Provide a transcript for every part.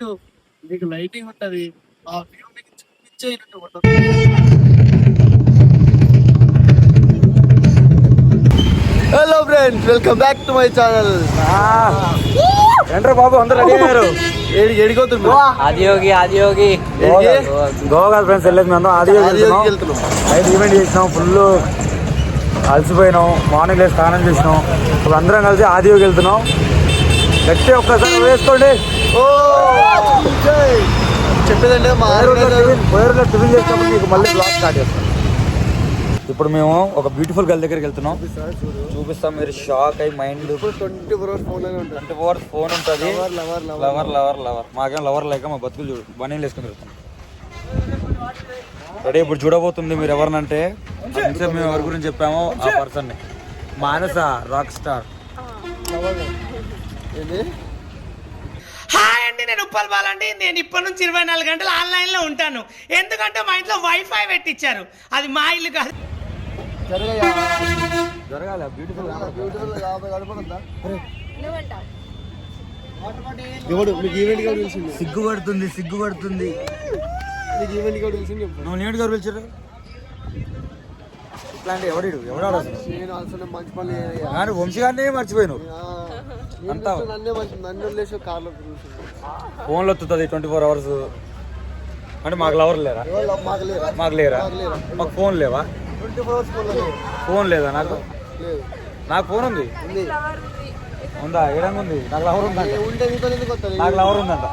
మీకు లైటింగ్ ఉంటది, ఆ వ్యూ మీకు చూపించేటట్టు ఉంటుంది. Hello friends, welcome back to my channel. ఏంట్రా బాబు అందరు రెడీ అయ్యారు? ఎడిగోతుంది ఆదియోగి గోవా కాదు ఫ్రెండ్స్, వెళ్ళేది మేము ఆదియోగి వెళ్తున్నాం. నైట్ ఈవెంట్ చేసినాం, ఫుల్ అలసిపోయినాం, మార్నింగ్ లేసి స్నానం చేసినాం. ఇప్పుడు అందరం కలిసి ఆదియోగి వెళ్తున్నాం. గట్టి ఒక్కసారి వేసుకోండి. చెప్పేదంటే మా పోయేరులో టిఫిన్ చేసినప్పుడు మీకు మళ్ళీ బ్లాగ్ స్టార్ట్ చేస్తాం. ఇప్పుడు మేము ఒక బ్యూటిఫుల్ గర్ల్ దగ్గరికి వెళ్తున్నాం, చూపిస్తాం. మీరు షాక్ అయ్యి mind 24 hours phone 24 hours phone ఉంటుంది. లవర్ లవర్ లవర్ మాకేం లవర్ లేక మా బతుకులు చూడు బనీలు వేసుకుని వెళ్తాం. రెడీ ఇప్పుడు చూడబోతుంది మీరు ఎవరినంటే, అంతే మేము ఎవరి గురించి చెప్పామో ఆ పర్సన్ని. మానస రాక్ స్టార్. హాయ్ అండి, నేను ఉప్పల్ బాలండి. నేను ఇప్పటి నుంచి 24 గంటలు ఆన్లైన్లో ఉంటాను. ఎందుకంటే మా ఇంట్లో వైఫై పెట్టించారు. అది మా ఇల్లు కాదు. జరగాలి బ్యూటిఫుల్. సిగ్గుపడుతుంది సిగ్గుపడుతుంది. నువ్వు నీట్ గారు పిలిచారు ఇట్లాంటి ఎవడాడు అసలు? మంచి పని కానీ వంశీ గారిని మర్చిపోయాను. అంతా ఫోన్లో వస్తుంది 24 hours. అంటే మాకు లవర్ లేరా? మాకు లేరా? మాకు ఫోన్ లేవా? 24 hours ఫోన్ లేదా? నాకు ఫోన్ ఉంది. ఉందా? ఏడంగా ఉంది. నాకు లవర్ ఉందంట. నాకు లవర్ ఉందంట.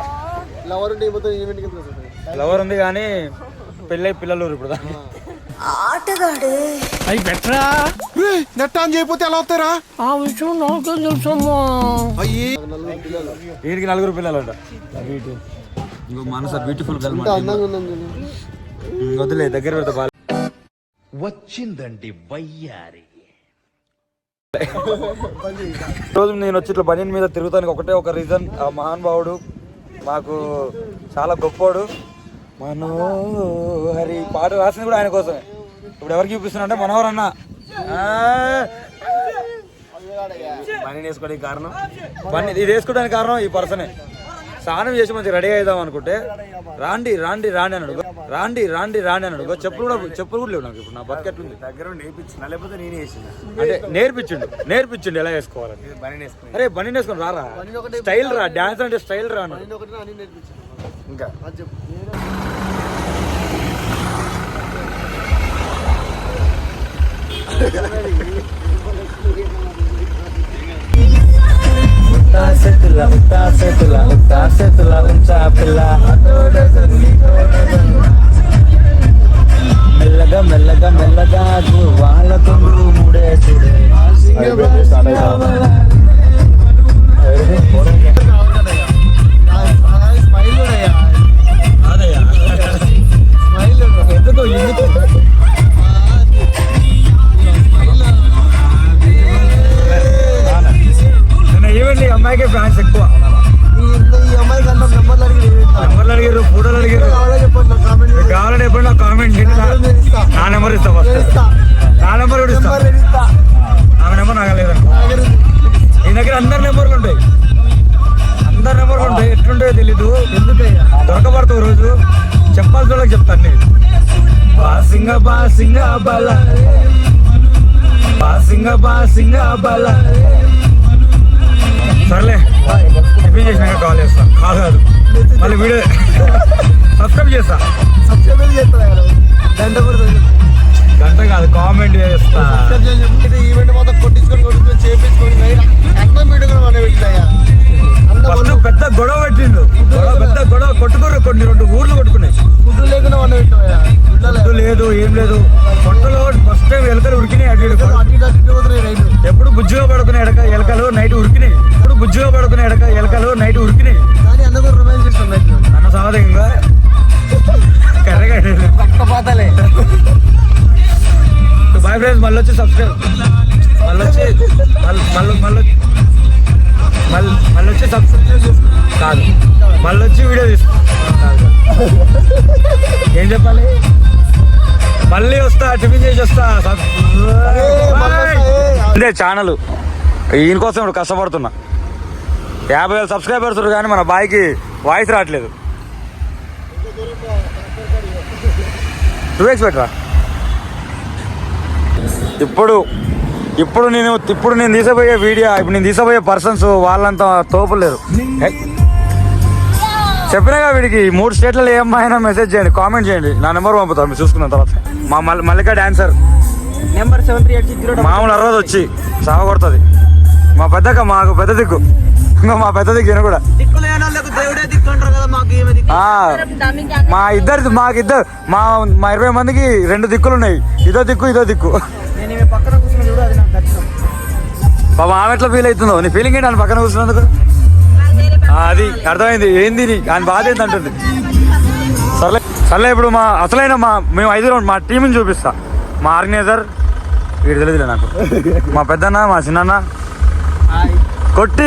లవర్ ఉంది కానీ పెళ్ళై పిల్లలు ఇప్పుడు. ఆటగాడే అవి బెటరా నెట్ ఆన్ చేయకపోతే ఎలా అవుతారా? ఆ విషయం నాకే తెలుసమ్మా. వీడికి 4 పిల్లలు అంట. ఇంకో మనస బ్యూటిఫుల్ గర్ల్. వదిలే దగ్గర పెడతా బాగా వచ్చిందండి వయ్యారి. రోజు నేను వచ్చి ఇట్లా బనీన్ మీద తిరుగుతానికి ఒకటే ఒక రీజన్. ఆ మహానుభావుడు మాకు చాలా గొప్పోడు. మనోహరి పాట రాసింది కూడా ఆయన కోసమే. ఇప్పుడు ఎవరికి చూపిస్తున్నా అంటే మనోహర్ అన్న బనీన్ వేసుకోవడానికి కారణం, ఇది వేసుకోవడానికి కారణం ఈ పర్సనే. స్నానం చేసి మంచిగా రెడీ అవుదాం అనుకుంటే రాండి రాండి రాండి అని అడుగు, రాండి రాండి రాండి అని అడుగు. చెప్పులు కూడా లేవు నాకు. ఇప్పుడు నా బతికెట్లుంది దగ్గర నేర్పించిన, లేకపోతే నేనే వేసిన. అంటే నేర్పించిండు ఎలా వేసుకోవాలని. అరే బనీన్ వేసుకొని రారా, స్టైల్ రా, డాన్స్ అంటే స్టైల్ రా అన్నాడు. ఇంకా మెల్లగా మెల్లగా మెల్లగా వాళ్ళ తొమ్మిది మూడే చూడే. ఈవెంట్ అమ్మాయికి ఫ్యాన్స్ ఎక్కువ. నెంబర్లు అడిగారు, ఫోటోలు అడిగారు. కావాలని ఎప్పుడు నాకు కామెంట్ చేయండి. నా నెంబర్ ఇస్తా, ఫస్ట్ నా నెంబర్ కూడా ఇస్తా. ఆమె నెంబర్ నాకు లేదండి. ఈ దగ్గర అందరి నెంబర్లు ఉంటాయి, అందరి నెంబర్లు ఉంటాయి. ఎట్లుంటాయో తెలీదు, దొరకబడతావు రోజు. చెప్పాల్సిన వాళ్ళకి చెప్తాను నేను. బాసింగ బాసింగ బల, బాసింగ బాసింగ బల. సర్లే టిఫిన్ చేసినాక కాల్ చేస్తా. కాదు మళ్ళీ వీడియో సబ్స్క్రైబ్ చేస్తా. గంట కాదు, కామెంట్ చేస్తా. ఈవెంట్ మొత్తం కొట్టించుకొని చేపించుకొని ఫస్ట్ పెద్ద గొడవ పెట్టిండు. పెద్ద గొడవ కొట్టుకోరు, కొన్ని 2 ఊర్లు కొట్టుకున్నాయి. ఫుడ్ లేకుండా ఫుడ్ లేదు, ఏం లేదు. పొట్టలో ఫస్ట్ టైం ఎలకలు ఉరికినాయి. ఎప్పుడు బుజ్జిగా పడుకునే ఎలకలు నైట్ ఉరికినాయి. ఎప్పుడు బుజ్జిగా పడుకునే ఎలకలు నైట్ ఉరికినాయి. అన్న సాధకంగా కర్రగా పట్టపాతలే. బాయ్ ఫ్రెండ్స్, మళ్ళీ వచ్చి సబ్స్క్రైబ్, మళ్ళీ వచ్చి సబ్స్క్రైబ్ కాదు, మళ్ళీ వచ్చి వీడియో తీసుకో. ఏం చెప్పాలి? మళ్ళీ వస్తా, టిఫిన్ చేసి వస్తా. ఇదే ఛానల్, ఈయన కోసం ఇప్పుడు కష్టపడుతున్నా. 50,000 సబ్స్క్రైబర్స్ కానీ మన బాయ్కి వాయిస్ రావట్లేదు. 2x పెట్టరా. ఇప్పుడు నేను తీసబోయే వీడియో, ఇప్పుడు నేను తీసబోయే పర్సన్స్ వాళ్ళంతా తోపులు లేరు. చెప్పినాగా వీడికి 3 స్టేట్లలో ఏ అమ్మాయినా మెసేజ్ చేయండి, కామెంట్ చేయండి, నా నెంబర్ పంపుతాను మీరు చూసుకున్న తర్వాత. మా మల్లిక డాన్సర్ నెంబర్ 7380 మామూలు అరవది వచ్చి సాగ కొడుతుంది. మా మాకు పెద్ద దిక్కు, ఇంకా మా పెద్ద దిక్కు కూడా. దేవుడే దిక్కు అంటారు కదా, మాకిద్దరు మా 20 మందికి 2 దిక్కులు ఉన్నాయి. ఇదో దిక్కు. నేను పక్కన కూర్చున్నా చూడు, అది నాకు దర్శనం. బాబా ఆమె ఎట్లా ఫీల్ అవుతుందో, నీ ఫీలింగ్ ఏంటి? ఆయన పక్కన కూర్చున్నందుకు అది అర్థమైంది. ఏంది ఆయన బాధ ఏంటి అంటుంది. సర్లే ఇప్పుడు మేము 5 మా టీంని చూపిస్తా. మా ఆర్గనైజర్ వీడు తెలియదులే నాకు, మా పెద్దన్న, మా చిన్న కొట్టి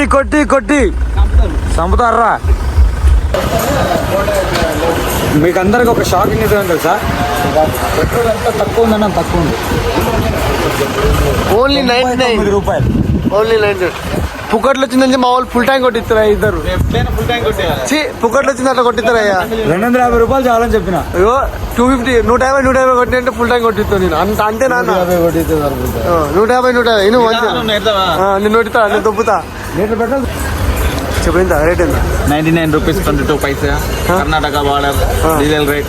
చంపుతారా. మీకు అందరికి ఒక షాకింగ్ నిజం తెలుసా, పెట్రోల్ ఎంత తక్కువ ఉందన్న, తక్కువ ఉంది. ఓన్లీ 99 రూపాయలు. ఓన్లీ 99. పుక్కట్లు వచ్చిందని మా వాళ్ళు ఫుల్ ట్యాంక్ కొట్టిస్తారా ఇద్దరు. పుక్కట్లు వచ్చింది అట్లా కొట్టిస్తారయ్యా. 250 రూపాయలు చాలని చెప్పిన. అయ్యో 250 150 కొట్టి అంటే ఫుల్ ట్యాంక్ కొట్టిస్తాను నేను. అంతే నాన్న 150 నేను కొట్టిస్తా, నేను దొబ్బుతా. లీటర్ పెట్రోల్ చెప్పింది రేట్ ఎంత? 99 rupees 22 paisa. Karnataka border diesel rate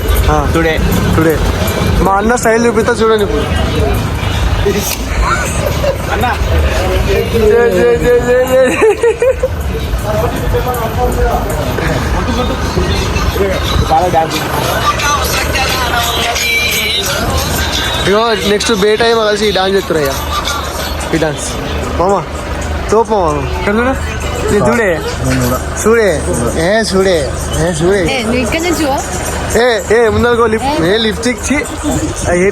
today. మా అన్న స్టైల్ చూపిస్తా చూడండి ఇప్పుడు. అన్నా ఇగో నెక్స్ట్ బే టైం కలిసి ఈ డాన్స్ చేస్తున్నాయ్యా. ఈ డాన్స్ మామా తోపు మామా చూడే ముందర లిప్స్టిక్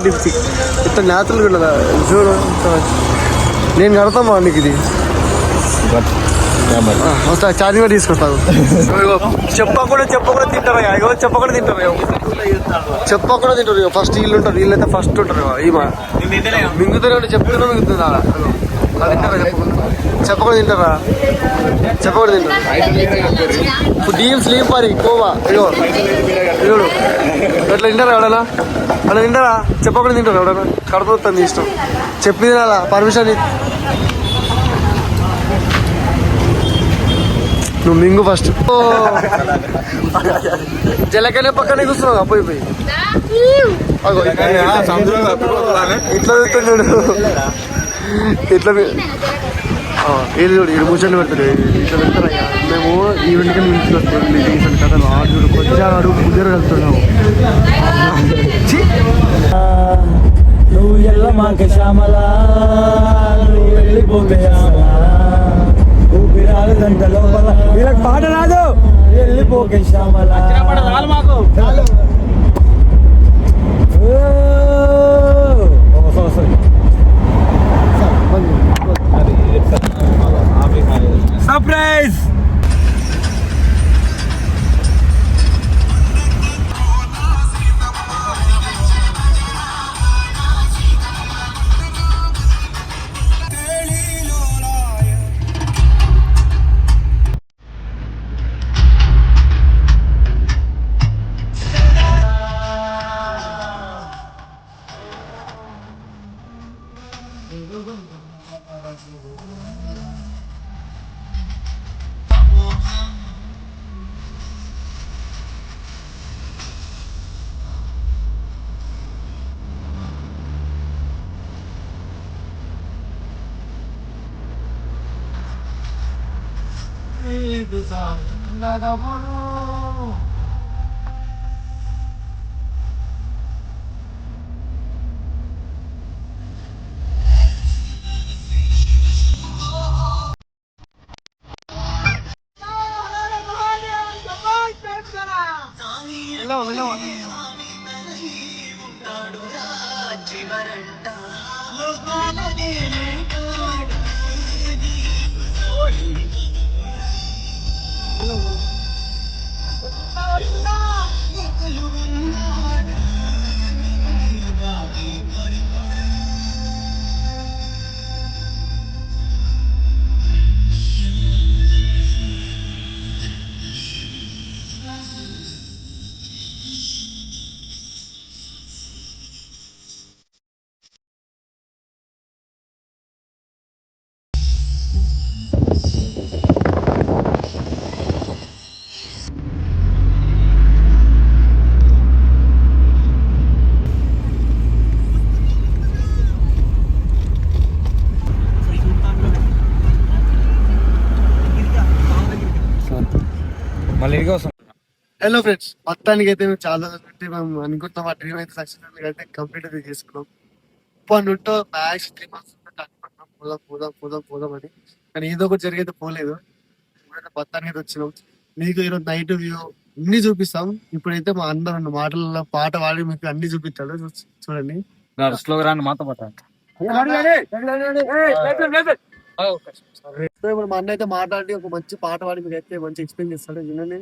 లిప్స్టిక్ ఇంత న్యాచురల్ ఉండదా చూడు. నేను కడతామా నీకు ఇది వస్తా, ఛార్జింగ్ కూడా తీసుకొస్తాను. చెప్పకుండా తింటారా, చెప్పకుండా తింటారు. ఫస్ట్ వీళ్ళు ఉంటారు, వీళ్ళైతే ఫస్ట్ ఉంటారు. మింగుతారే చెప్తున్నా మింగుతుందా, చెప్పకుండా తింటారా. డీమ్ స్లీప్ పారి కోవా ఇగో చూడు అట్లా తింటారా ఎవడన్నా, అలా తింటారా, చెప్పకుండా తింటారా ఎవడన్నా. కడుపుతుంది ఇష్టం, చెప్పి తినాలా, పర్మిషన్ నువ్వు మింగు ఫస్ట్. జలకనే పక్కనే కూర్చున్నావు పోయి ఇట్లా చూస్తున్నాడు. ఇట్లా ఏది చూడు ఇడు ముచ్చట్లు పెడతాడు. ఇట్లా పెడతారయ్యా. మేము ఈవెంట్కి ఇంట్లో వస్తాం కథలు ఆడు కొద్దిగా ముద్దరు కలుస్తున్నాము. నువ్వు ఎల్ల మాక శ్యామలా, నువ్వు వెళ్ళిపోతే ఊపిరాగదంట లోపల. వీళ్ళకి పాట రాదు, వెళ్ళిపోకే శ్యామలా. సర్ప్రైజ్. హలో ఫ్రెండ్స్, మొత్తానికి అయితే మేము చాలా రోజులు పెట్టి మేము అనుకుంటున్నాం ఆ డ్రీమ్ అయితే సక్సెస్ అయితే కంప్లీట్ అయితే చేసుకున్నాం. ఇప్పటి నుంటో మ్యాక్స్ 3 months అనుకుంటున్నాం పోదాం అని. కానీ ఏదో ఒకటి జరిగైతే పోలేదు. ఇప్పుడైతే మొత్తానికి అయితే వచ్చినాం. మీకు ఈరోజు నైట్ వ్యూ అన్ని చూపిస్తాం. ఇప్పుడైతే మా అందరం మాటలలో పాట పాడి మీకు అన్ని చూపిస్తాడు. చూడండి. స్లోగా రాండి మాతో పాటు. సో ఇప్పుడు మా అన్న అయితే మాట్లాడి ఒక మంచి పాట పాడి మీకు అయితే మంచి ఎక్స్ప్లెయిన్ చేస్తాడు. వినండి.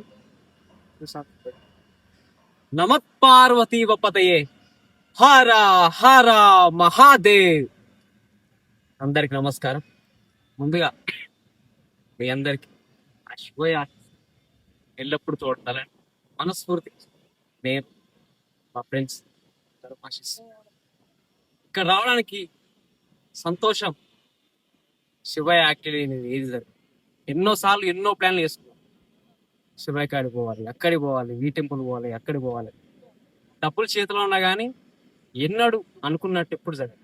నమః పార్వతీ వపతయే హర హర మహాదేవ్. అందరికి నమస్కారం. ముందుగా మీ అందరికి ఆ శివయ్య ఎల్లప్పుడూ తోడుండాలని మనస్ఫూర్తి నేను మా ఫ్రెండ్స్ ఇక్కడ రావడానికి సంతోషం. శివయ్య యాక్చువల్లీ నేను ఏది జరిగింది ఎన్నోసార్లు ఎన్నో ప్లాన్లు చేసుకున్నాను. శివయ్య కాడికి పోవాలి, అక్కడికి పోవాలి, ఈ టెంపుల్ పోవాలి, అక్కడికి పోవాలి. డబ్బులు చేతిలో ఉన్నా కానీ ఎన్నడు అనుకున్నట్టు ఎప్పుడు జరగదు.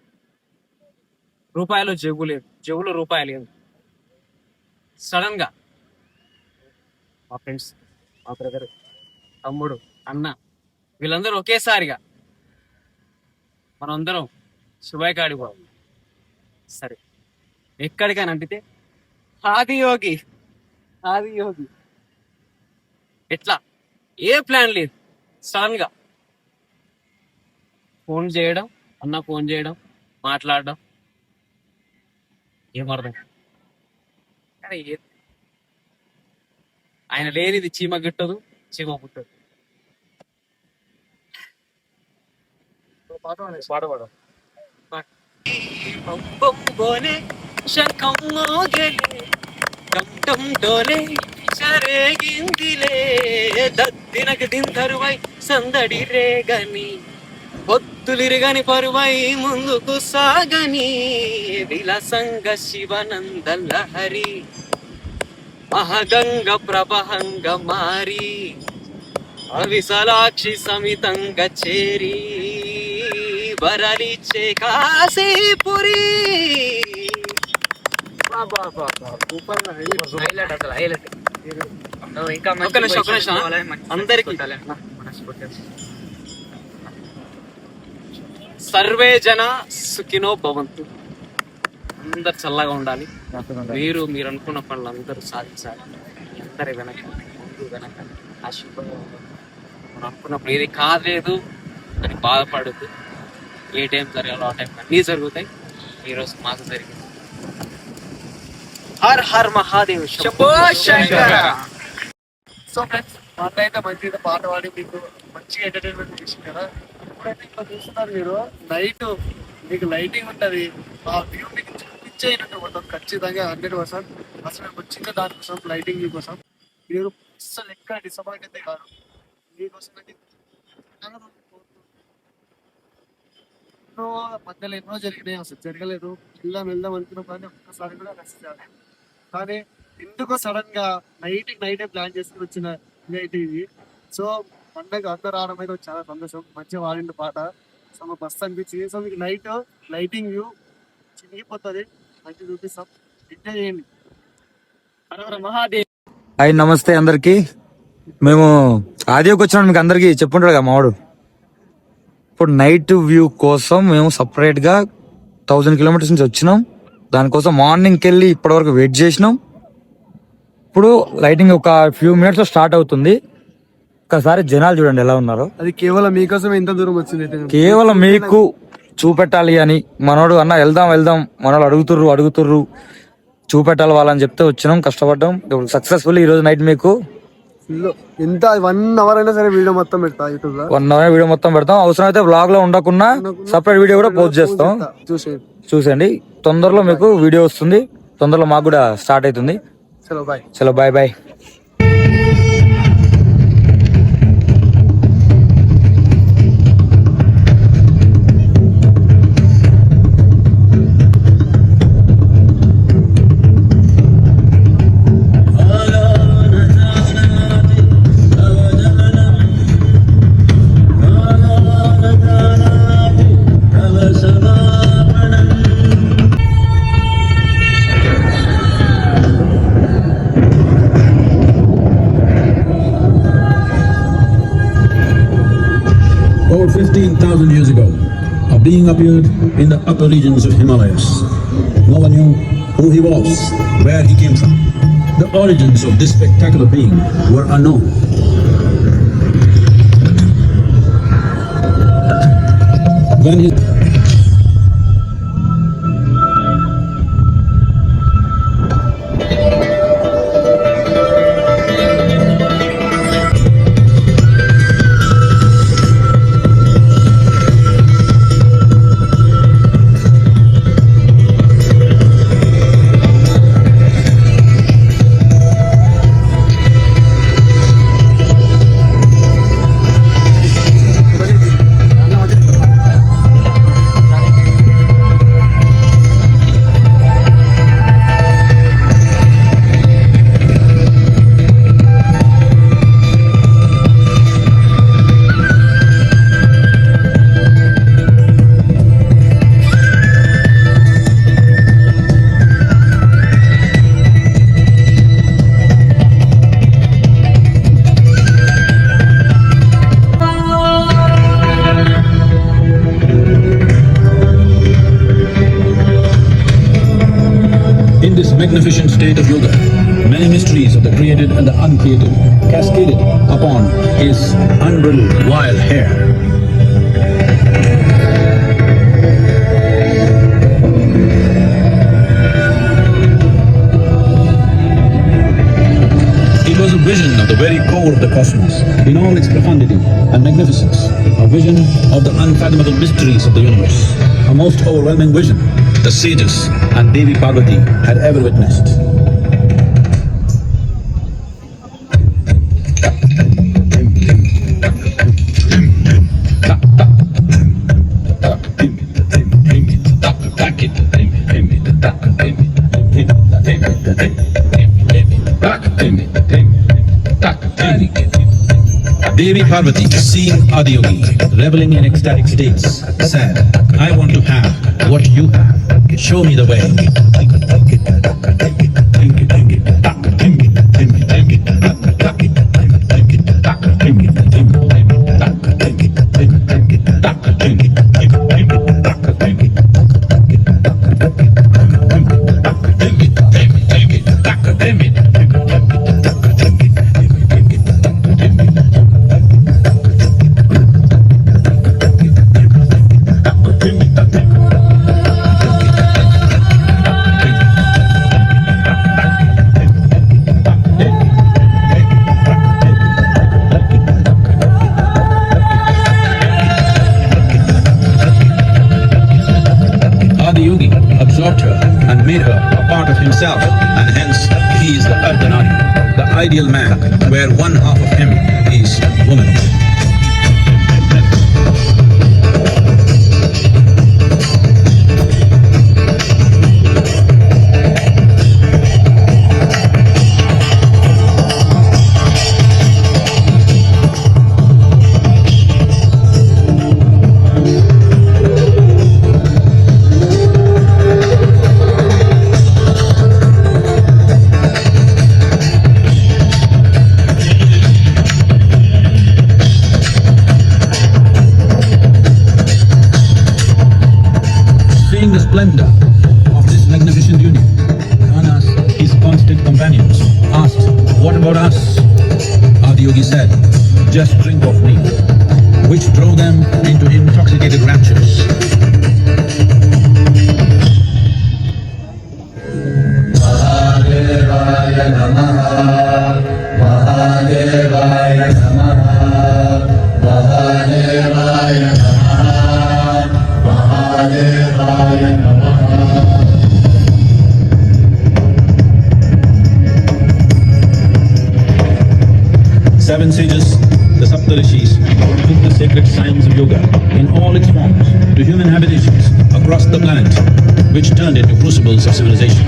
రూపాయలు జబ్బు లేదు, జబ్బులో రూపాయలు లేదు. సడన్ గా మా ఫ్రెండ్స్, మా బ్రదర్, తమ్ముడు, అన్న వీళ్ళందరూ ఒకేసారిగా మనందరం శివయ్య కాడికి పోవాలి. సరే ఎక్కడికైనా అంటితే ఆదియోగి ఎట్లా ఏ ప్లాన్ లేదు. సడన్ గా ఫోన్ చేయడం, అన్న ఫోన్ చేయడం, మాట్లాడడం ఏమర్థం కానీ ఆయన లేనిది చీమ గిట్టదు, చీమ పుట్టదు. పాట పాడు. బొంబోనే శంఖం మోగలే, కంఠం డోలే సరేగిందిలే, దద్దినకు దింతరువై సందడి రేగని, పొత్తులిరుగని పరువై ముందుకు సాగని, విలసంగ శివనంద లహరి అహగంగ ప్రభహంగ మారి, అవిసలాక్షి సమితంగ చేరి, వరలిచ్చే కాశీపురి. అందరికి సర్వే జన సుఖినో భవంతు. అందరు చల్లగా ఉండాలి. మీరు అనుకున్న పనులు అందరూ సాధించాలి. అందరి వెనక ముందు వెనక ఆశీర్వాదం. మనం అనుకున్నప్పుడు ఏది కాలేదు అని బాధపడద్దు. ఏ టైం జరగాలో ఆ టైం అన్నీ జరుగుతాయి. ఈరోజు మాకు జరిగింది. Her her Mahadev Shambho Shankara. So friends, మా అన్న అయితే మంచిగా పాట పాడి మీకు మంచి ఎంటర్టైన్మెంట్ చేసింది కదా. ఇప్పుడైతే ఇక్కడ చూస్తున్నారు మీరు, నైట్ మీకు లైటింగ్ ఉంటది. ఆ వ్యూ మీకు చూపించేటట్టు మొత్తం ఖచ్చితంగా 100%. అసలు మేము వచ్చింది దానికోసం, లైటింగ్ కోసం. మీరు అసలు ఎక్కడ డిసప్పాయింట్ అయితే కాదు. మీకోసం అయితే ఎన్నో మధ్యలో ఎన్నో జరిగినాయి. అసలు జరగలేదు. వెళ్దాం అనుకున్నాం కానీ ఒక్కసారి కూడా నచ్చాలి. కానీ ఎందుకో సడన్ గా నైటే ప్లాన్ చేసుకుని వచ్చిన ఇది. సో పండగ అందరూ రావడం అయితే చాలా సంతోషం. మంచిగా వాడిన పాట. సో మాకు బస్ అనిపించింది. సో మీకు నైట్ లైటింగ్ వ్యూ చినిగిపోతుంది. మంచిగా చూపిస్తాం, ఎంజాయ్ చేయండి. మహాదేవ్. హాయ్, నమస్తే అందరికి. మేము ఆదియోకి వచ్చినాం, మీకు అందరికి చెప్పుంటాడు కదా మావాడు. ఇప్పుడు నైట్ వ్యూ కోసం మేము సపరేట్ గా 1000 kilometers నుంచి వచ్చినాం. దానికోసం మార్నింగ్కి వెళ్ళి ఇప్పటి వరకు వెయిట్ చేసినాం. ఇప్పుడు లైటింగ్ ఒక ఫ్యూ మినిట్స్ లో స్టార్ట్ అవుతుంది. ఒకసారి జనాలు చూడండి ఎలా ఉన్నారో. అది కేవలం మీకోసం ఎంత దూరం వచ్చింది. కేవలం మీకు చూపెట్టాలి అని మనోడు అన్న వెళ్దాం మనోడు అడుగుతుర్రు చూపెట్టాలి వాళ్ళని చెప్తే వచ్చినాం, కష్టపడ్డాం. ఇప్పుడు సక్సెస్ఫుల్ ఈ రోజు నైట్ మీకు ఎంత 1 hour అయినా సరే వీడియో మొత్తం పెడతా యూట్యూబ్ లో. 1 hour వీడియో మొత్తం పెడతాం. అవసరం అయితే వ్లాగ్ లో ఉండకుండా సపరేట్ వీడియో కూడా పోస్ట్ చేస్తాం. చూసేయండి. తొందరలో మీకు వీడియో వస్తుంది. తొందరలో మాకు కూడా స్టార్ట్ అవుతుంది. చలో bye. over 15,000 years ago, a being appeared in the upper regions of Himalayas. No one knew who he was, where he came from. The origins of this spectacular being were unknown. When his magnificent state of yoga, many mysteries of the created and the uncreated cascaded upon his unbridled wild hair. It was a vision of the very core of the cosmos in all its profundity and magnificence, a vision of the unfathomable mysteries of the universe, a most overwhelming vision the sages and Devi Parvati had ever witnessed. Devi Parvati, seeing Adiyogi reveling in ecstatic states, said, I want to have what you have. Show me the way. Absorbed her and made her a part of himself, and hence he is the Ardhanari, the ideal man, where one half of him is woman. Seeing the splendor of this magnificent union, Manas, his constant companions, asked, what about us? Adiyogi said, just drink of me, which drove them into intoxicated raptures. Mahadevaya Namaha, Mahadevaya Namaha, Mahadevaya Namaha, Mahadevaya Namaha. Seven sages, the Saptarishis, took the sacred science of yoga in all its forms to human habitations across the planet, which turned into crucibles of civilization.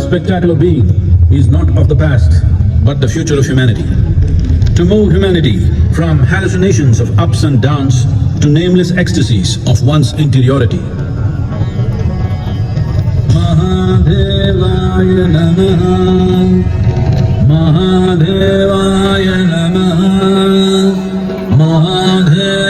spectacular being is not of the past, but the future of humanity. To move humanity from hallucinations of ups and downs to nameless ecstasies of one's interiority. Mahadevaya Namaha, Mahadevaya Namaha, Mahadevaya